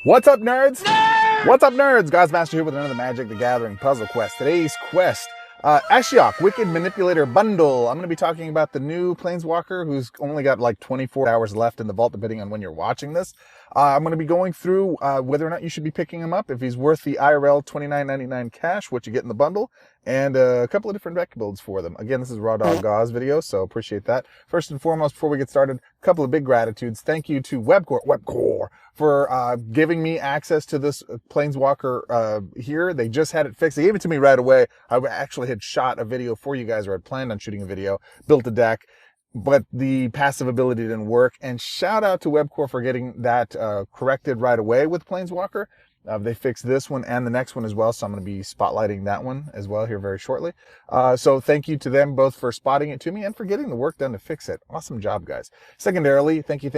What's up, nerds? What's up, nerds? Goz Master here with another Magic the Gathering puzzle quest. Today's quest, Ashiok, Wicked Manipulator Bundle. I'm going to be talking about the new Planeswalker who's only got like 24 hours left in the vault, depending on when you're watching this. I'm going to be going through whether or not you should be picking him up, if he's worth the IRL $29.99 cash, what you get in the bundle, and a couple of different deck builds for them. Again, this is Raw Dog Goz video, so appreciate that. First and foremost, before we get started, a couple of big gratitudes. Thank you to Webcore for giving me access to this Planeswalker here. They just had it fixed. They gave it to me right away. I actually had shot a video for you guys, or had planned on shooting a video, built a deck, but the passive ability didn't work. And shout out to Webcore for getting that corrected right away with Planeswalker. They fixed this one and the next one as well, so I'm going to be spotlighting that one as well here very shortly. So thank you to them both for spotting it to me and for getting the work done to fix it. Awesome job, guys. Secondarily, thank you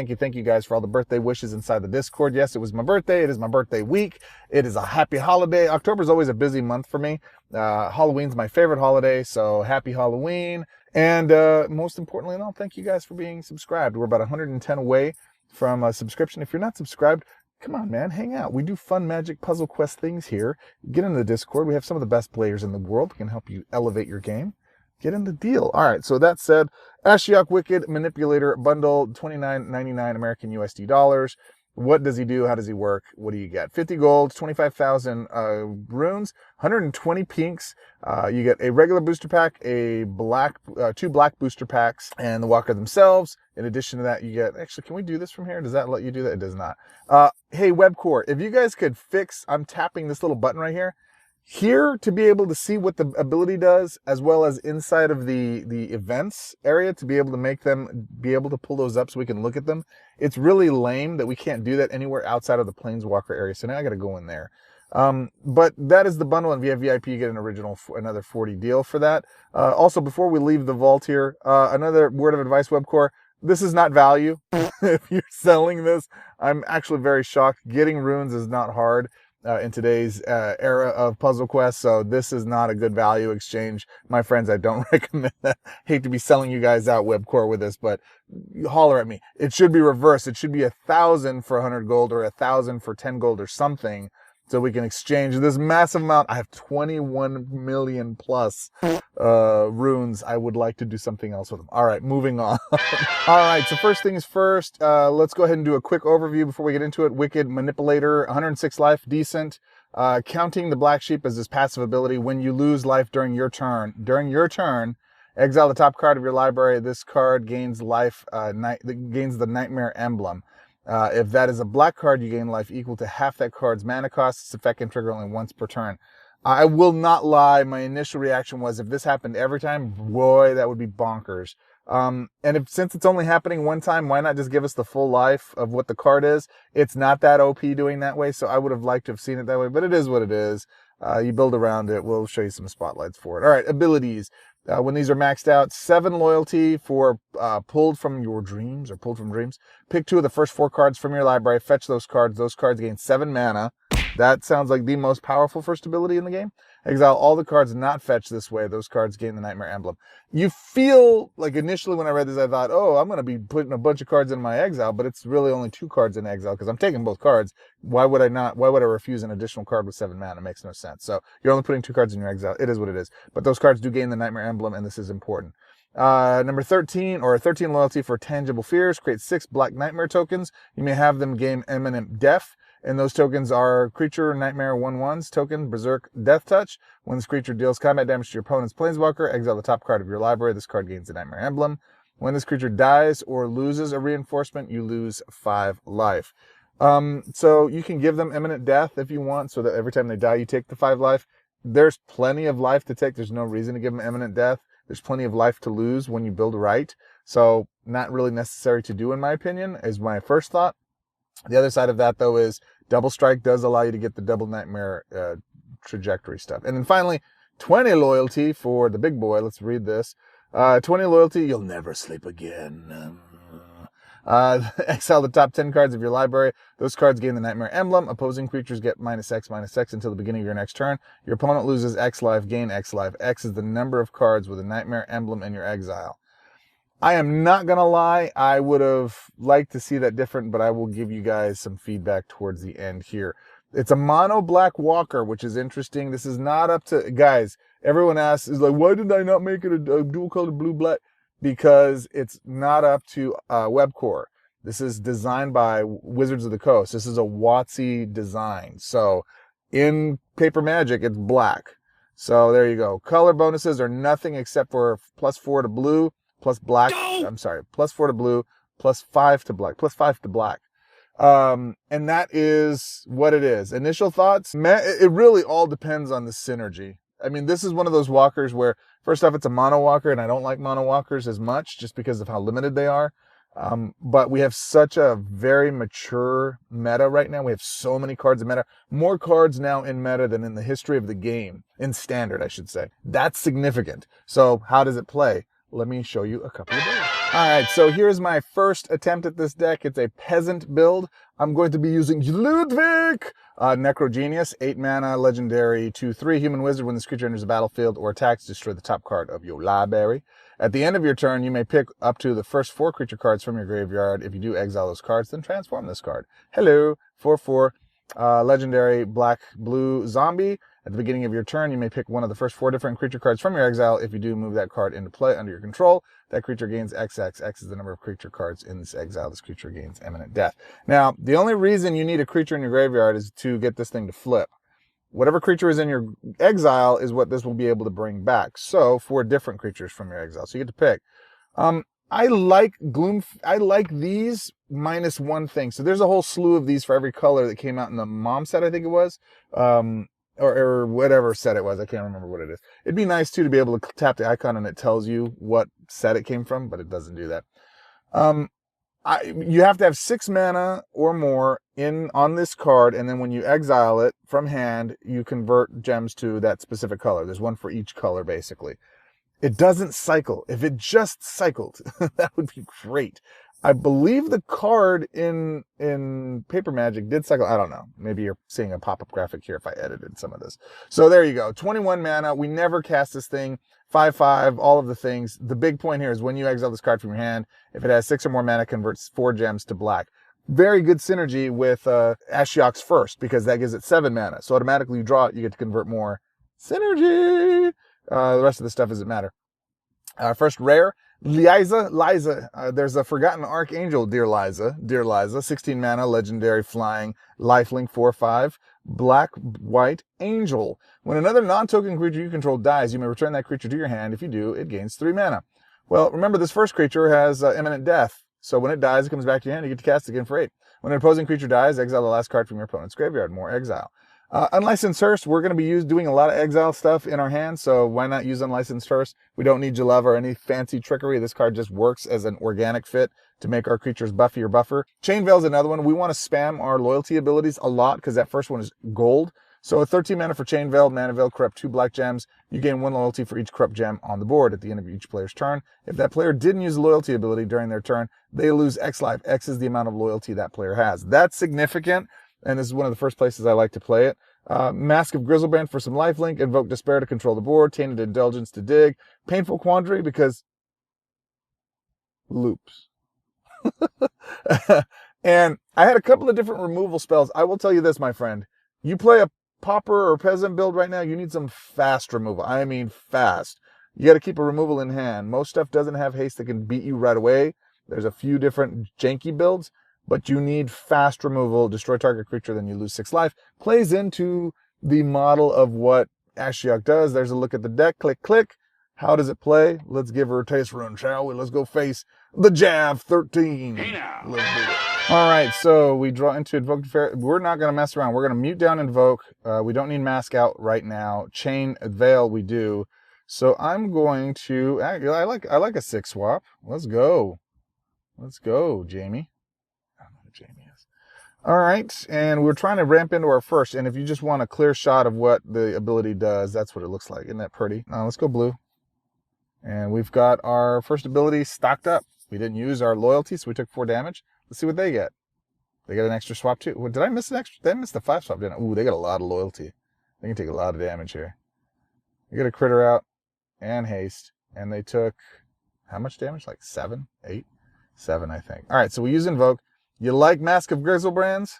guys for all the birthday wishes inside the Discord. Yes, it was my birthday. It is my birthday week. It is a happy holiday. October is always a busy month for me. Halloween's my favorite holiday, so happy Halloween. And most importantly, and all, thank you guys for being subscribed. We're about 110 away from a subscription. If you're not subscribed, come on, man, hang out. We do fun Magic puzzle quest things here. Get into the Discord. We have some of the best players in the world who can help you elevate your game. Get in the deal. All right, so that said, Ashiok Wicked Manipulator Bundle, $29.99 American USD dollars. What does he do? How does he work? What do you get? 50 gold, 25,000 runes, 120 pinks. You get a regular booster pack, a black, two black booster packs, and the Walker themselves. In addition to that, you get, actually, can we do this from here? Does that let you do that? It does not. Hey, Webcore, if you guys could fix, I'm tapping this little button right here to be able to see what the ability does, as well as inside of the events area to be able to make them, be able to pull those up so we can look at them. It's really lame that we can't do that anywhere outside of the Planeswalker area. So now I got to go in there. But that is the bundle, and via VIP you get another 40 deal for that. Also, before we leave the vault here, another word of advice, Webcore. This is not value. If you're selling this, I'm actually very shocked. Getting runes is not hard in today's era of puzzle quests, so this is not a good value exchange. My friends, I don't recommend that. Hate to be selling you guys out, Webcore, with this, but holler at me. It should be reversed. It should be 1,000 for 100 gold or 1,000 for 10 gold or something, so we can exchange this massive amount. I have 21 million plus runes. I would like to do something else with them. All right, moving on. All right, so first things first, let's go ahead and do a quick overview before we get into it. Wicked Manipulator, 106 life, decent. Counting the Black Sheep as his passive ability. When you lose life during your turn, exile the top card of your library. This card gains life, gains the Nightmare Emblem. If that is a black card, you gain life equal to half that card's mana cost. This effect can trigger only once per turn. I will not lie, my initial reaction was, if this happened every time, boy, that would be bonkers. And since it's only happening one time, why not just give us the full life of what the card is? It's not that OP doing that way, so I would have liked to have seen it that way, but it is what it is. You build around it. We'll show you some spotlights for it. All right, abilities. When these are maxed out, 7 loyalty for pulled from your dreams, or pulled from dreams. Pick 2 of the first 4 cards from your library, fetch those cards. Those cards gain 7 mana. That sounds like the most powerful first ability in the game. Exile all the cards not fetched this way. Those cards gain the Nightmare Emblem. You feel like initially when I read this, I thought, oh, I'm going to be putting a bunch of cards in my exile, but it's really only 2 cards in exile because I'm taking both cards. Why would I refuse an additional card with 7 mana? It makes no sense. So you're only putting 2 cards in your exile. It is what it is. But those cards do gain the Nightmare Emblem, and this is important. Number 13, or 13 loyalty for Tangible Fears. Create 6 Black Nightmare tokens. You may have them gain Imminent Death. And those tokens are Creature Nightmare 1/1s, token Berserk Death Touch. When this creature deals combat damage to your opponent's Planeswalker, exile the top card of your library. This card gains the Nightmare Emblem. When this creature dies or loses a reinforcement, you lose 5 life. So you can give them Imminent Death if you want, so that every time they die, you take the 5 life. There's plenty of life to take. There's no reason to give them Imminent Death. There's plenty of life to lose when you build right. So not really necessary to do, in my opinion, is my first thought. The other side of that, though, is Double Strike does allow you to get the double Nightmare trajectory stuff. And then finally, 20 loyalty for the big boy. Let's read this. 20 loyalty, you'll never sleep again. Exile the top 10 cards of your library. Those cards gain the Nightmare Emblem. Opposing creatures get -X until the beginning of your next turn. Your opponent loses X life, gain X life. X is the number of cards with a Nightmare Emblem in your exile. I am not going to lie. I would have liked to see that different, but I will give you guys some feedback towards the end here. It's a mono black walker, which is interesting. This is not up to, guys, everyone asks, is like, why did I not make it a dual colored blue black? Because it's not up to Webcore. This is designed by Wizards of the Coast. This is a WotC design. So in Paper Magic, it's black. So there you go. Color bonuses are nothing except for +4 to blue, plus black. I'm sorry, +4 to blue, +5 to black, +5 to black. And that is what it is. Initial thoughts? It really all depends on the synergy. I mean, this is one of those walkers where, first off, it's a mono walker, and I don't like mono walkers as much just because of how limited they are. But we have such a very mature meta right now. We have so many cards in meta. More cards now in meta than in the history of the game. In standard, I should say. That's significant. So how does it play? Let me show you a couple of those. Alright, so here's my first attempt at this deck. It's a Peasant build. I'm going to be using Ludwig! Necrogenius, 8 mana, legendary, 2/3, human wizard. When this creature enters the battlefield or attacks, destroy the top card of your library. At the end of your turn, you may pick up to the first 4 creature cards from your graveyard. If you do exile those cards, then transform this card. Hello, 4/4, legendary, black-blue zombie. At the beginning of your turn, you may pick one of the first 4 different creature cards from your exile. If you do move that card into play under your control, that creature gains XX. X is the number of creature cards in this exile. This creature gains imminent death. Now, the only reason you need a creature in your graveyard is to get this thing to flip. Whatever creature is in your exile is what this will be able to bring back. So, 4 different creatures from your exile. So you get to pick. I like these -1 thing. So there's a whole slew of these for every color that came out in the mom set, I think it was. Or whatever set it was. I can't remember what it is. It'd be nice, too, to be able to tap the icon and it tells you what set it came from, but it doesn't do that. You have to have 6 mana or more on this card, and then when you exile it from hand, you convert gems to that specific color. There's one for each color, basically. It doesn't cycle. If it just cycled, that would be great. I believe the card in Paper Magic did cycle. I don't know. Maybe you're seeing a pop-up graphic here if I edited some of this. So there you go. 21 mana. We never cast this thing. 5/5, all of the things. The big point here is when you exile this card from your hand, if it has 6 or more mana, converts 4 gems to black. Very good synergy with Ashiok's first, because that gives it 7 mana. So automatically you draw it, you get to convert more. Synergy! The rest of the stuff doesn't matter. First rare, Liza. There's a Forgotten Archangel, dear Liza. 16 mana, legendary, flying, lifelink, 4/5, black-white angel. When another non-token creature you control dies, you may return that creature to your hand. If you do, it gains 3 mana. Well, remember this first creature has imminent death. So when it dies, it comes back to your hand, you get to cast it again for 8. When an opposing creature dies, exile the last card from your opponent's graveyard. More exile. Unlicensed Hearse, we're going to be doing a lot of exile stuff in our hands, so why not use Unlicensed Hearse? We don't need Jaleva or any fancy trickery. This card just works as an organic fit to make our creatures buffy or buffer. Chain Veil is another one. We want to spam our loyalty abilities a lot because that first one is gold. So 13 mana for Chain Veil, Mana Veil, corrupt 2 black gems. You gain 1 loyalty for each corrupt gem on the board at the end of each player's turn. If that player didn't use a loyalty ability during their turn, they lose X life. X is the amount of loyalty that player has. That's significant, and this is one of the first places I like to play it. Mask of Grizzlebrand for some lifelink, Invoke Despair to control the board, Tainted Indulgence to dig, Painful Quandary because loops. And I had a couple of different removal spells. I will tell you this, my friend. You play a Pauper or Peasant build right now, you need some fast removal. I mean fast. You got to keep a removal in hand. Most stuff doesn't have haste that can beat you right away. There's a few different janky builds, but you need fast removal, destroy target creature, then you lose 6 life. Plays into the model of what Ashiok does. There's a look at the deck. Click, click. How does it play? Let's give her a taste run, shall we? Let's go face the Jav 13. Hey now. Let's do it. All right, so we draw into Invoke Despair. We're not going to mess around. We're going to mute down Invoke. We don't need Mask out right now. Chain Veil we do. So I'm going to... I like a 6 swap. Let's go. Let's go, Jamie. I don't know who Jamie is. All right, and we're trying to ramp into our first. And if you just want a clear shot of what the ability does, that's what it looks like. Isn't that pretty? Let's go blue. And we've got our first ability stocked up. We didn't use our loyalty, so we took 4 damage. Let's see what they get. They get an extra swap too. Did I miss an extra? They missed the 5 swap, didn't I? Ooh, they got a lot of loyalty. They can take a lot of damage here. They get a critter out and haste. And they took How much damage? Like 7, 8, 7, I think. All right, so we use Invoke. You like Mask of Grizzlebrands?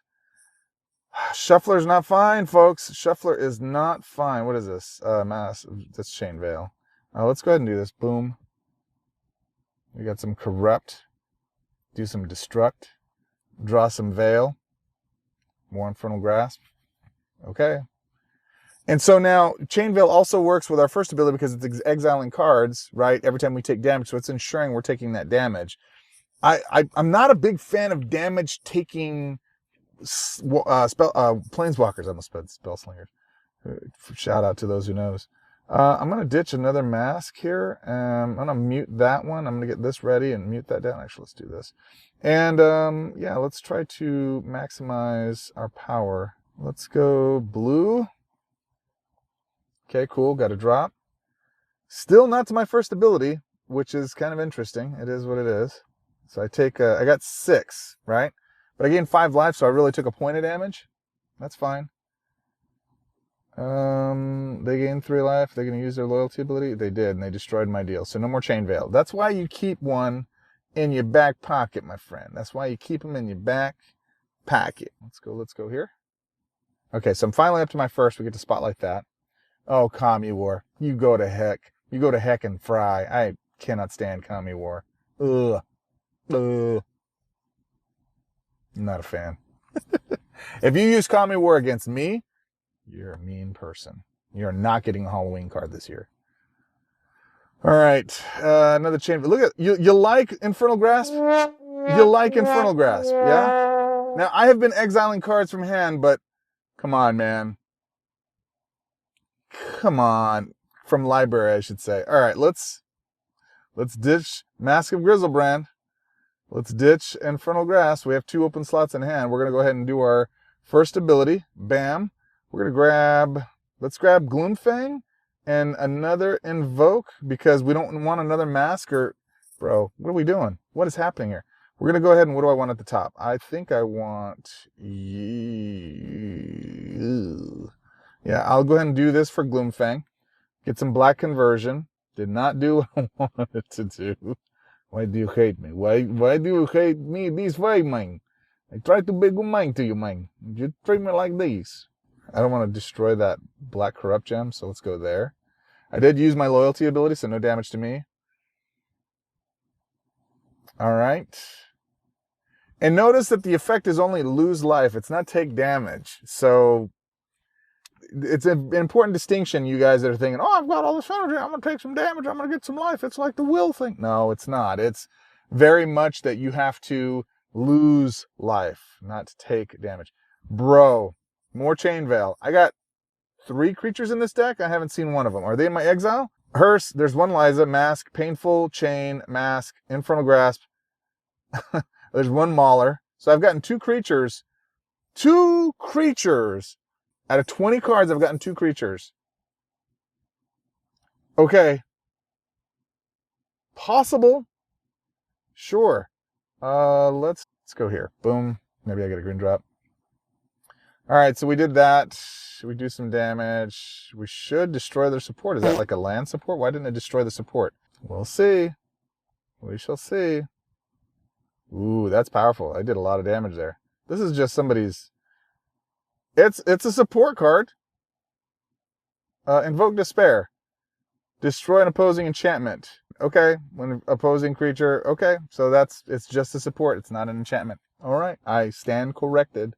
Shuffler's not fine, folks. Shuffler is not fine. What is this? Mass. That's Chain Veil. Let's go ahead and do this. Boom. We got some Corrupt. Do some Destruct. Draw some Veil. More Infernal Grasp. Okay. And so now, Chain Veil also works with our first ability because it's exiling cards, right? Every time we take damage, so it's ensuring we're taking that damage. I'm not a big fan of damage-taking Planeswalkers. I almost said Spell Slingers. Shout out to those who knows. I'm going to ditch another mask here. I'm going to mute that one. I'm going to get this ready and mute that down. Actually, let's do this. And yeah, let's try to maximize our power. Let's go blue. Okay, cool. Got a drop. Still not to my first ability, which is kind of interesting. It is what it is. So I take, I got 6, right? But I gained 5 life, so I really took a point of damage. That's fine. They gained 3 life. They're going to use their loyalty ability. They did, and they destroyed my deal. So no more Chain Veil. That's why you keep one in your back pocket, my friend. That's why you keep them in your back pocket. Let's go here. Okay, so I'm finally up to my first. We get to spotlight that. Oh, Commie War. You go to heck. You go to heck and fry. I cannot stand Commie War. Ugh. Ugh. Not a fan. If you use Commie War against me, you're a mean person. You're not getting a Halloween card this year. All right. Another chain. Look at you. You like Infernal Grasp? You like Infernal Grasp, yeah? Now, I have been exiling cards from hand, but come on, man. Come on. From library, I should say. All right, let's ditch Mask of Grizzlebrand. Let's ditch Infernal Grasp. We have 2 open slots in hand. We're going to go ahead and do our first ability. Bam. We're going to let's grab Gloomfang and another Invoke because we don't want another Mask or, bro, what are we doing? What is happening here? We're going to go ahead and what do I want at the top? I think I want, yeah, I'll go ahead and do this for Gloomfang. Get some black conversion. Did not do what I wanted to do. Why do you hate me? Why do you hate me this way, man? I try to be good man to you, man. You treat me like this. I don't want to destroy that black corrupt gem, so let's go there. I did use my loyalty ability, so no damage to me. All right. And notice that the effect is only lose life. It's not take damage. So it's an important distinction, you guys that are thinking, oh, I've got all this energy, I'm going to take some damage, I'm going to get some life. It's like the will thing. No, it's not. It's very much that you have to lose life, not to take damage. Bro, more Chain Veil. I got 3 creatures in this deck. I haven't seen one of them. Are they in my exile? Hearse, there's one Liza, Mask, Painful, Chain, Mask, Infernal Grasp. There's one Mauler. So I've gotten 2 creatures. 2 creatures! Out of 20 cards, I've gotten 2 creatures. Okay. Possible. Sure. Let's go here. Boom. Maybe I get a green drop. All right, so we did that. Should we do some damage? We should destroy their support. Is that like a land support? Why didn't it destroy the support? We'll see. We shall see. Ooh, that's powerful. I did a lot of damage there. This is just somebody's... It's a support card. Invoke Despair. Destroy an opposing enchantment. Okay, when opposing creature. Okay, so it's just a support. It's not an enchantment. All right, I stand corrected.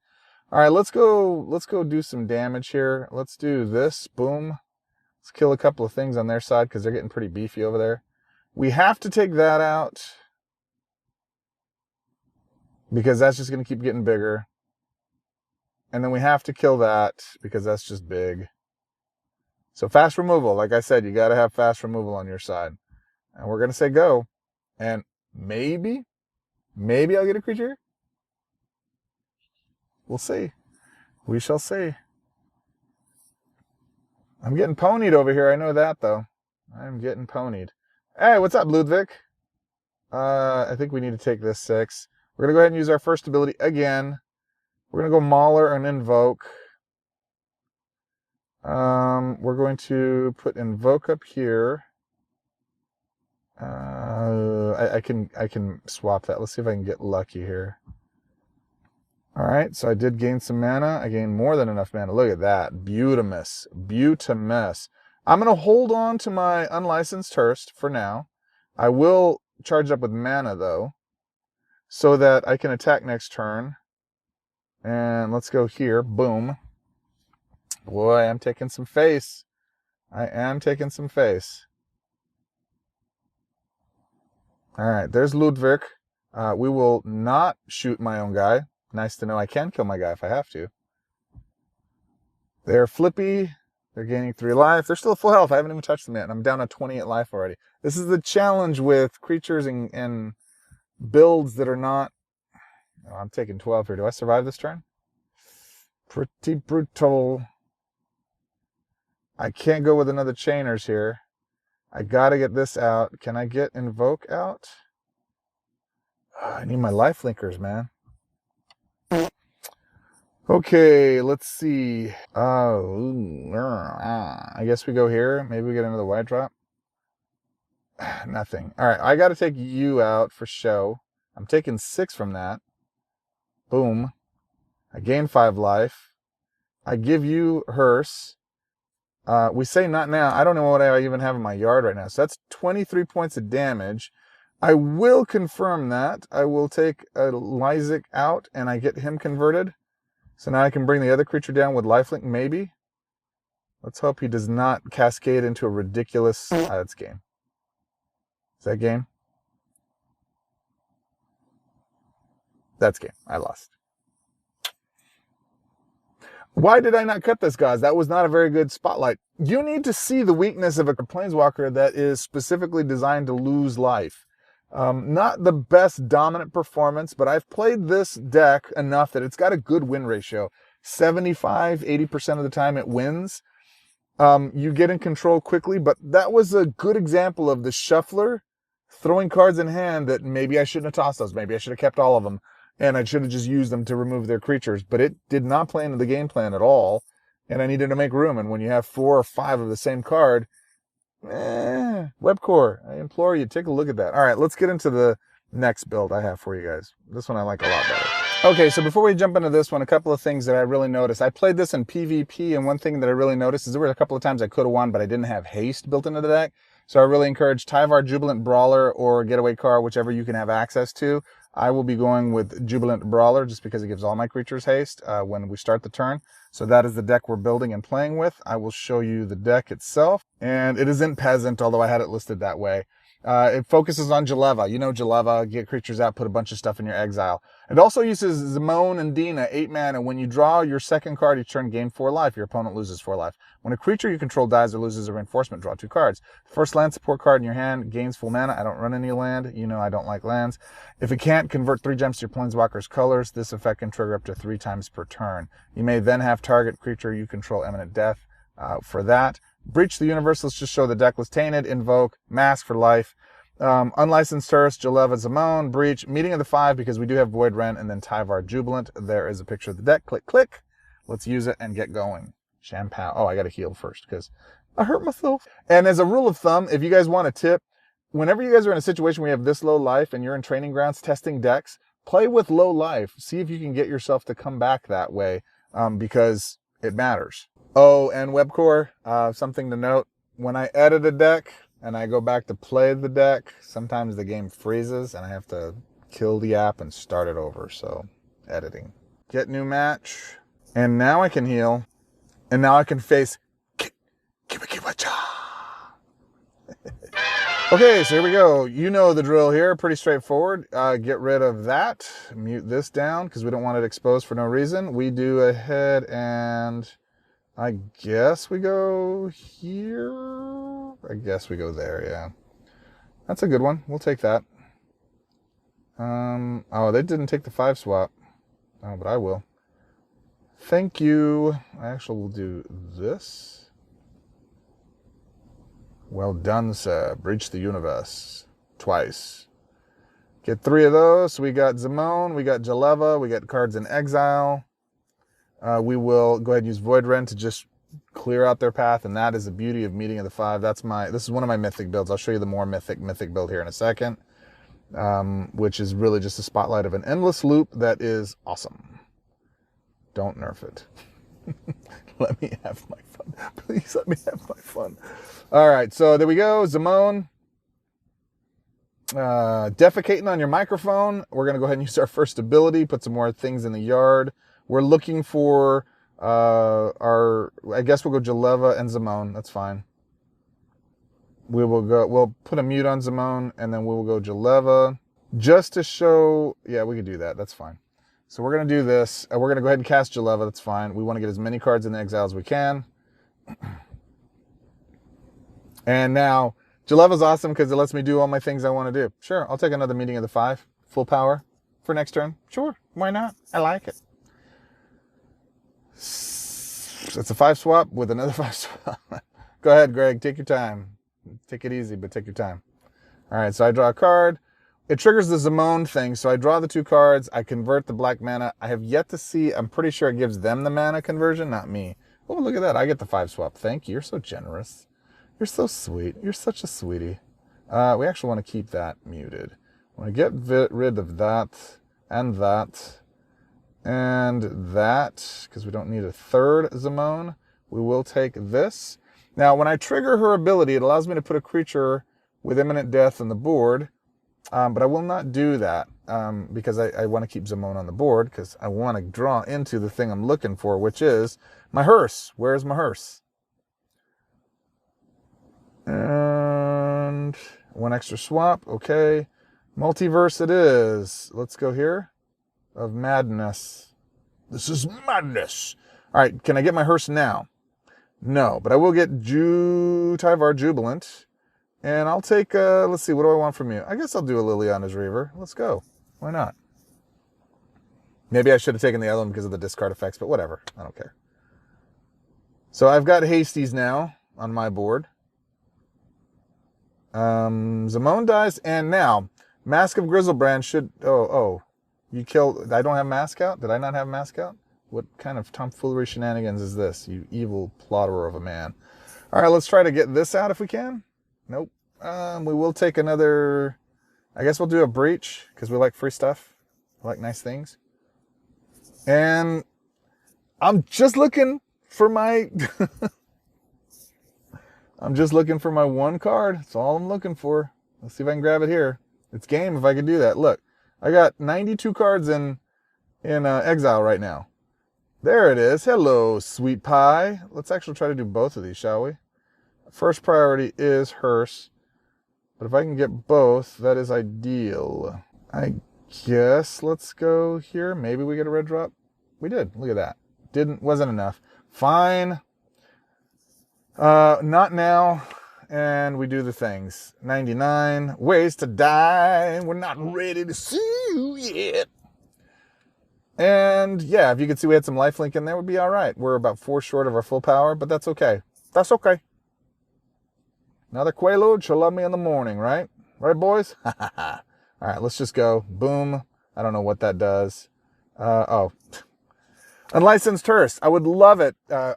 All right, let's go do some damage here. Let's do this. Boom. Let's kill a couple of things on their side because they're getting pretty beefy over there. We have to take that out because that's just going to keep getting bigger. And then we have to kill that because that's just big. So fast removal. Like I said, you got to have fast removal on your side. And we're going to say go. And maybe I'll get a creature. We'll see. We shall see. I'm getting ponied over here. I know that, though. I'm getting ponied. Hey, what's up, Ludwig? I think we need to take this 6. We're going to go ahead and use our first ability again. We're going to go Mauler and Invoke. We're going to put Invoke up here. I can swap that. Let's see if I can get lucky here. All right, so I did gain some mana. I gained more than enough mana. Look at that. Beautimus. Beautimus. I'm going to hold on to my unlicensed Hearst for now. I will charge up with mana, though, so that I can attack next turn. And let's go here. Boom. Boy, I'm taking some face. I am taking some face. All right, there's Ludwig. We will not shoot my own guy. Nice to know I can kill my guy if I have to. They're flippy. They're gaining 3 life. They're still full health. I haven't even touched them yet, and I'm down to 28 life already. This is the challenge with creatures and builds that are not... Oh, I'm taking 12 here. Do I survive this turn? Pretty brutal. I can't go with another Chainers here. I gotta get this out. Can I get Invoke out? Oh, I need my life linkers, man. Okay, let's see. Oh, I guess we go here. Maybe we get another white drop. Nothing. All right, I got to take you out for show. I'm taking 6 from that. Boom. I gain 5 life. I give you Hearse. We say not now. I don't know what I even have in my yard right now. So that's 23 points of damage. I will confirm that. I will take a Lysic out and I get him converted. So now I can bring the other creature down with lifelink, maybe. Let's hope he does not cascade into a ridiculous... that's game. Is that game? That's game. I lost. Why did I not cut this, guys? That was not a very good spotlight. You need to see the weakness of a Planeswalker that is specifically designed to lose life. Not the best dominant performance, but I've played this deck enough that it's got a good win ratio. 75, 80% of the time it wins. You get in control quickly, but that was a good example of the shuffler throwing cards in hand that maybe I shouldn't have tossed those. Maybe I should have kept all of them, and I should have just used them to remove their creatures. But it did not play into the game plan at all, and I needed to make room. And when you have 4 or 5 of the same card... Webcore, I implore you, take a look at that. All right, let's get into the next build I have for you guys. This one I like a lot better. Okay, so before we jump into this one, a couple of things that I really noticed. I played this in PvP, and one thing that I really noticed is there were a couple of times I could have won, but I didn't have haste built into the deck. So I really encourage Tyvar, Jubilant Brawler, or Getaway Car, whichever you can have access to. I will be going with Jubilant Brawler just because it gives all my creatures haste when we start the turn. So that is the deck we're building and playing with. I will show you the deck itself. And it isn't Peasant, although I had it listed that way. It focuses on Jaleva. You know Jaleva, get creatures out, put a bunch of stuff in your exile. It also uses Zimone and Dina, 8 mana. When you draw your second card each turn, gain 4 life. Your opponent loses 4 life. When a creature you control dies or loses a reinforcement, draw 2 cards. First land support card in your hand gains full mana. I don't run any land. You know I don't like lands. If it can't convert 3 gems to your Planeswalker's colors, this effect can trigger up to 3 times per turn. You may then have target creature you control imminent death for that. Breach the Universe. Let's just show the deck was tainted. Invoke. Mask for life. Unlicensed Hearst, Jaleva, Zimone, Breach, Meeting of the 5 because we do have Void Rent, and then Tyvar, Jubilant. There is a picture of the deck. Click, click. Let's use it and get going. Champagne. Oh, I got to heal first because I hurt myself. And as a rule of thumb, if you guys want a tip, whenever you guys are in a situation where you have this low life and you're in training grounds testing decks, play with low life. See if you can get yourself to come back that way because it matters. Oh, and Webcore, something to note. When I edit a deck and I go back to play the deck, sometimes the game freezes and I have to kill the app and start it over. So, editing. Get new match. And now I can heal. And now I can face Okay, so here we go. You know the drill here. Pretty straightforward. Get rid of that. Mute this down because we don't want it exposed for no reason. We do ahead and I guess we go here. I guess we go there, yeah. That's a good one. We'll take that. Oh, they didn't take the 5 swap. Oh, but I will. Thank you. I actually will do this. Well done, sir. Breach the Universe. Twice. Get 3 of those. We got Zimone, we got Jaleva, we got cards in exile. We will go ahead and use Void Rend to just clear out their path, and that is the beauty of Meeting of the Five. This is one of my Mythic builds. I'll show you the more Mythic build here in a second, which is really just a spotlight of an endless loop that is awesome. Don't nerf it. Let me have my fun. Please let me have my fun. All right, so there we go. Zimone. Defecating on your microphone. We're going to go ahead and use our first ability, put some more things in the yard. We're looking for I guess we'll go Jaleva and Zimone. That's fine. We'll put a mute on Zimone, and then we will go Jaleva just to show, yeah, we can do that. That's fine. So we're going to do this. We're going to go ahead and cast Jaleva. That's fine. We want to get as many cards in the exile as we can. And now, Jaleva's awesome because it lets me do all my things I want to do. Sure, I'll take another Meeting of the Five. Full power for next turn. Sure, why not? I like it. It's a 5 swap with another 5 swap. Go ahead, Greg. Take your time. Take it easy, but take your time. All right, so I draw a card. It triggers the Zimone thing, so I draw the 2 cards. I convert the black mana. I have yet to see, I'm pretty sure it gives them the mana conversion, not me. Oh, look at that. I get the 5 swap. Thank you. You're so generous. You're so sweet. You're such a sweetie. We actually want to keep that muted. I want to get rid of that, and that, because we don't need a third Zimone. We will take this. Now, when I trigger her ability, it allows me to put a creature with imminent death on the board, but I will not do that because I want to keep Zimone on the board because I want to draw into the thing I'm looking for, which is my hearse. Where's my hearse? And 1 extra swap. Okay. Multiverse it is. Let's go here. Of madness. This is madness. All right. Can I get my hearse now? No, but I will get Tyvar Jubilant. And I'll take, let's see, what do I want from you? I guess I'll do a Liliana's Reaver. Let's go. Why not? Maybe I should have taken the other one because of the discard effects, but whatever. I don't care. So I've got Hasties now on my board. Zimone dies, and now Mask of Grizzlebrand should, you killed, I don't have Mask out? Did I not have Mask out? What kind of tomfoolery shenanigans is this, you evil plotterer of a man? All right, let's try to get this out if we can. Nope. We will take another, I guess we'll do a Breach, because we like free stuff. We like nice things. And I'm just looking for my... I'm just looking for my 1 card. That's all I'm looking for. Let's see if I can grab it here. It's game if I can do that. Look, I got 92 cards in exile right now. There it is. Hello, sweet pie. Let's actually try to do both of these, shall we? First priority is hearse. But if I can get both, that is ideal. I guess let's go here. Maybe we get a red drop. We did. Look at that. Wasn't enough. Fine. Not now. And we do the things. 99 ways to die. We're not ready to see you yet. And yeah, if you could see we had some lifelink in there, would be all right. We're about 4 short of our full power, but that's okay. That's okay. Another Quaalude, she'll love me in the morning, right? Right, boys? All right, let's just go. Boom. I don't know what that does. Unlicensed Hearse. I would love it.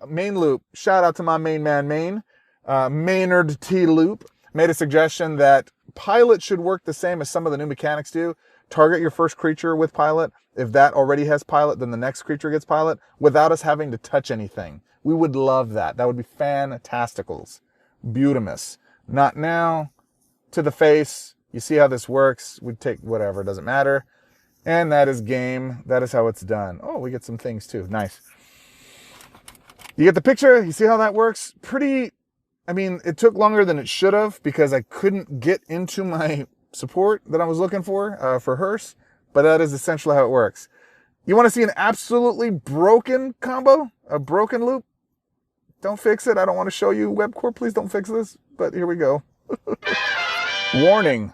Main Loop. Shout out to my main man, Main. Maynard T. Loop made a suggestion that Pilot should work the same as some of the new mechanics do. Target your first creature with Pilot. If that already has Pilot, then the next creature gets Pilot without us having to touch anything. We would love that. That would be fantasticals. Beautimus. Not now. To the face. You see how this works. We'd take whatever. It doesn't matter. And that is game. That is how it's done. Oh, we get some things too. Nice. You get the picture? You see how that works? Pretty... I mean, it took longer than it should have because I couldn't get into my support that I was looking for Hearse, but that is essentially how it works. You want to see an absolutely broken combo? A broken loop? Don't fix it. I don't want to show you. Webcore, please don't fix this. But here we go. Warning.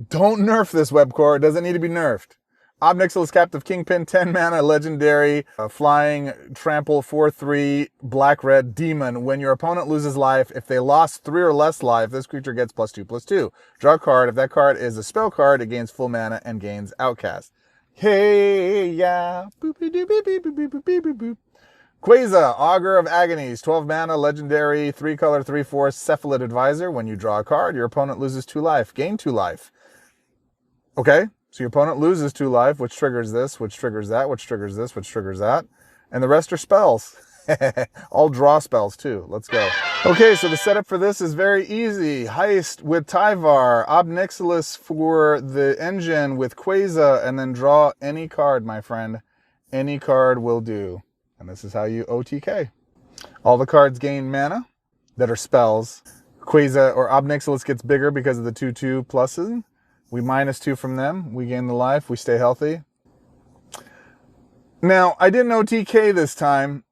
Don't nerf this, Webcore. It doesn't need to be nerfed. Obnixilis Captive Kingpin, 10 mana, legendary, flying, trample, 4/3, black-red, demon. When your opponent loses life, if they lost 3 or less life, this creature gets +2/+2. Draw a card. If that card is a spell card, it gains full mana and gains Outcast. Hey, yeah. Boop, boop, boop, boop, boop, boop, boop, boop, boop. Quasar, Augur of Agonies, 12 mana, legendary, 3 color, 3/4, Cephalid Advisor. When you draw a card, your opponent loses 2 life, gain 2 life. Okay, so your opponent loses 2 life, which triggers this, which triggers that, which triggers this, which triggers that. And the rest are spells. All draw spells too. Let's go. Okay, so the setup for this is very easy. Heist with Tyvar, Ob Nixilis for the engine with Quasar, and then draw any card, my friend. Any card will do. And this is how you OTK. All the cards gain mana that are spells. Quasar or Ob Nixilis gets bigger because of the 2/2 pluses. We -2 from them. We gain the life. We stay healthy. Now, I didn't OTK this time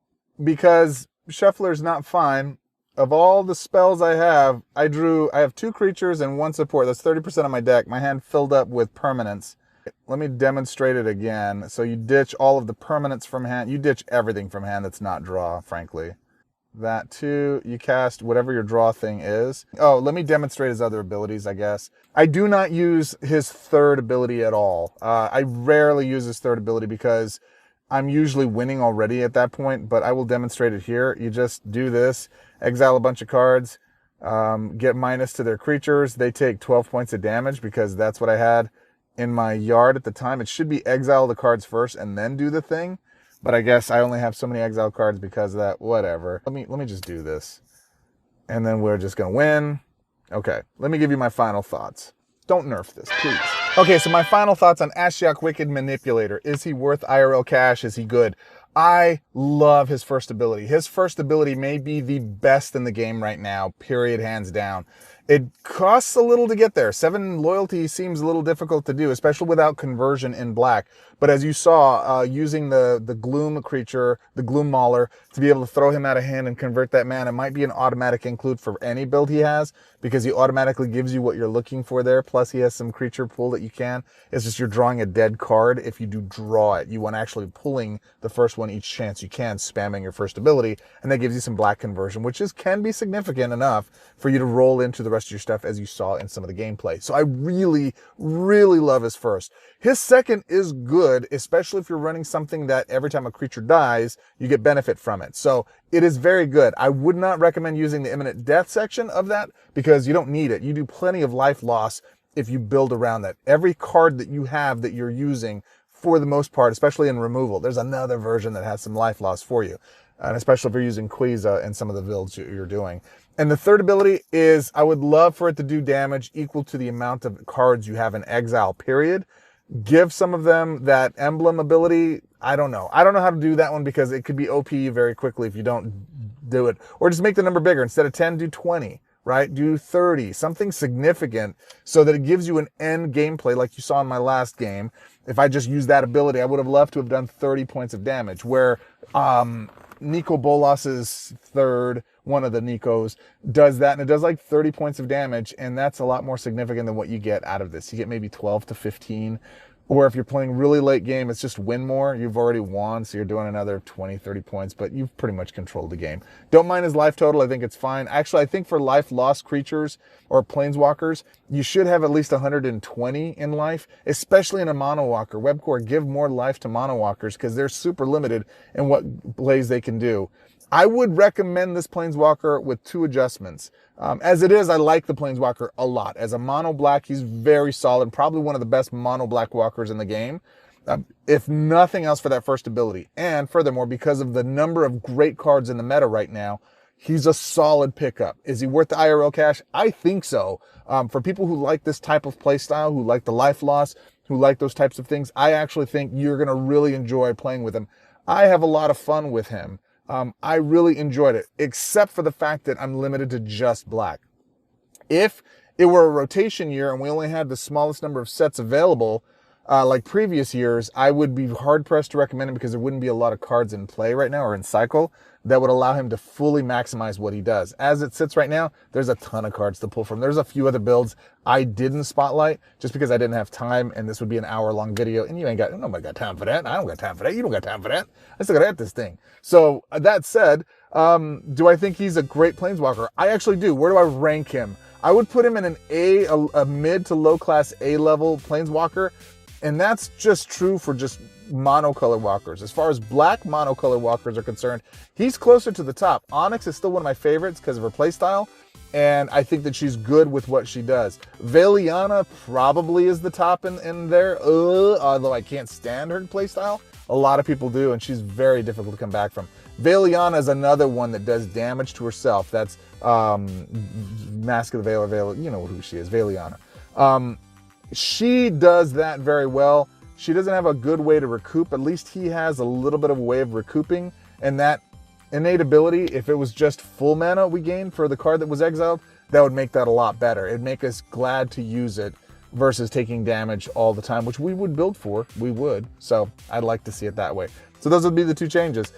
because Shuffler's not fine. Of all the spells I have 2 creatures and 1 support. That's 30% of my deck. My hand filled up with permanents. Let me demonstrate it again. So you ditch all of the permanents from hand. You ditch everything from hand that's not draw, frankly. That too. You cast whatever your draw thing is. Oh, let me demonstrate his other abilities, I guess. I do not use his third ability at all. I rarely use his third ability because I'm usually winning already at that point, but I will demonstrate it here. You just do this, exile a bunch of cards, get minus to their creatures. They take 12 points of damage because that's what I had in my yard at the time. It should be exile the cards first and then do the thing, but I guess I only have so many exile cards because of that. Whatever. Let me just do this, and then we're just gonna win. Okay, let me give you my final thoughts. Don't nerf this, please. Okay, so my final thoughts on Ashiok Wicked Manipulator. Is he worth IRL cash? Is he good? I love his first ability. His first ability may be the best in the game right now, period, hands down. It costs a little to get there. 7 loyalty seems a little difficult to do, especially without conversion in black. But as you saw, using the Gloom creature, the Gloom Mauler, to be able to throw him out of hand and convert that mana, it might be an automatic include for any build he has, because he automatically gives you what you're looking for there. Plus he has some creature pool that you can. It's just you're drawing a dead card if you do draw it. You want actually pulling the first one each chance you can, spamming your first ability, and that gives you some black conversion, which can be significant enough for you to roll into the rest of your stuff, as you saw in some of the gameplay. So I really, really love his first. His second is good, especially if you're running something that every time a creature dies, you get benefit from it. So it is very good. I would not recommend using the imminent death section of that because you don't need it. You do plenty of life loss if you build around that. Every card that you have that you're using, for the most part, especially in removal, there's another version that has some life loss for you. And especially if you're using Quasar in some of the builds you're doing. And the third ability is, I would love for it to do damage equal to the amount of cards you have in exile, period. Give some of them that emblem ability. I don't know. I don't know how to do that one because it could be OP very quickly if you don't do it. Or just make the number bigger. Instead of 10, do 20, right? Do 30, something significant so that it gives you an end gameplay like you saw in my last game. If I just used that ability, I would have loved to have done 30 points of damage, where Nico Bolas's third, one of the Nikos, does that, and it does like 30 points of damage, and that's a lot more significant than what you get out of this. You get maybe 12 to 15, or if you're playing really late game, it's just win more. You've already won, so you're doing another 20, 30 points, but you've pretty much controlled the game. Don't mind his life total. I think it's fine. Actually, I think for life lost creatures or planeswalkers, you should have at least 120 in life, especially in a monowalker. Webcore, give more life to monowalkers because they're super limited in what plays they can do. I would recommend this Planeswalker with 2 adjustments. As it is, I like the Planeswalker a lot. As a mono black, he's very solid, probably one of the best mono black walkers in the game. If nothing else for that first ability. And furthermore, because of the number of great cards in the meta right now, he's a solid pickup. Is he worth the IRL cash? I think so. For people who like this type of play style, who like the life loss, who like those types of things, I actually think you're going to really enjoy playing with him. I have a lot of fun with him. I really enjoyed it, except for the fact that I'm limited to just black. If it were a rotation year and we only had the smallest number of sets available, like previous years, I would be hard-pressed to recommend him because there wouldn't be a lot of cards in play right now or in cycle that would allow him to fully maximize what he does. As it sits right now, there's a ton of cards to pull from. There's a few other builds I didn't spotlight just because I didn't have time, and this would be an hour-long video, and nobody got time for that. I don't got time for that. You don't got time for that. I still got to edit this thing. So that said, do I think he's a great Planeswalker? I actually do. Where do I rank him? I would put him in an a mid to low class A level Planeswalker. And that's just true for just monocolor walkers. As far as black monocolor walkers are concerned, he's closer to the top. Onyx is still one of my favorites because of her playstyle, and I think that she's good with what she does. Valiana probably is the top in there, although I can't stand her playstyle. A lot of people do, and she's very difficult to come back from. Valiana is another one that does damage to herself. That's Mask of the Veil, you know who she is, Valiana. She does that very well. She doesn't have a good way to recoup. At least he has a little bit of a way of recouping, and that innate ability, if it was just full mana we gained for the card that was exiled, that would make that a lot better. It'd make us glad to use it versus taking damage all the time, which we would build for. We would. So I'd like to see it that way. So those would be the two changes.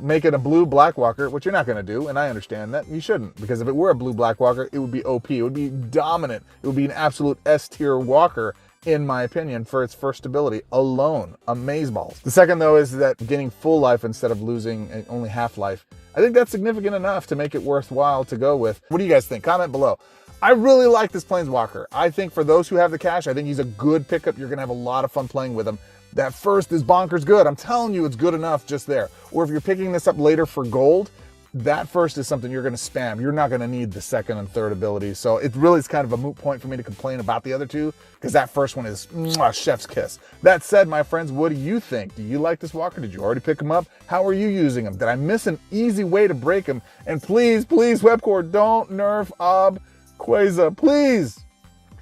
Make it a blue black walker, which you're not going to do, and I understand that. You shouldn't, because if it were a blue black walker, it would be OP. It would be dominant. It would be an absolute S-tier walker, in my opinion, for its first ability alone. Amazeballs. The second, though, is that getting full life instead of losing only half life. I think that's significant enough to make it worthwhile to go with. What do you guys think? Comment below. I really like this Planeswalker. I think for those who have the cash, I think he's a good pickup. You're going to have a lot of fun playing with him. That first is bonkers good. I'm telling you, it's good enough just there. Or if you're picking this up later for gold, that first is something you're going to spam. You're not going to need the second and third abilities. So it really is kind of a moot point for me to complain about the other two, because that first one is chef's kiss. That said, my friends, what do you think? Do you like this walker? Did you already pick him up? How are you using him? Did I miss an easy way to break him? And please, please, Webcore, don't nerf Ob Quasar. Please,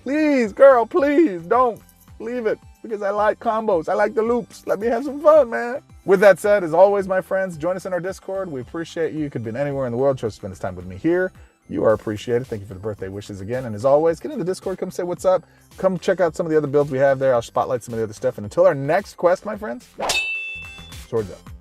please, girl, please don't leave it, because I like combos. I like the loops. Let me have some fun, man. With that said, as always, my friends, join us in our Discord. We appreciate you. You could have been anywhere in the world. Chose to spend this time with me here. You are appreciated. Thank you for the birthday wishes again. And as always, get in the Discord. Come say what's up. Come check out some of the other builds we have there. I'll spotlight some of the other stuff. And until our next quest, my friends, swords up.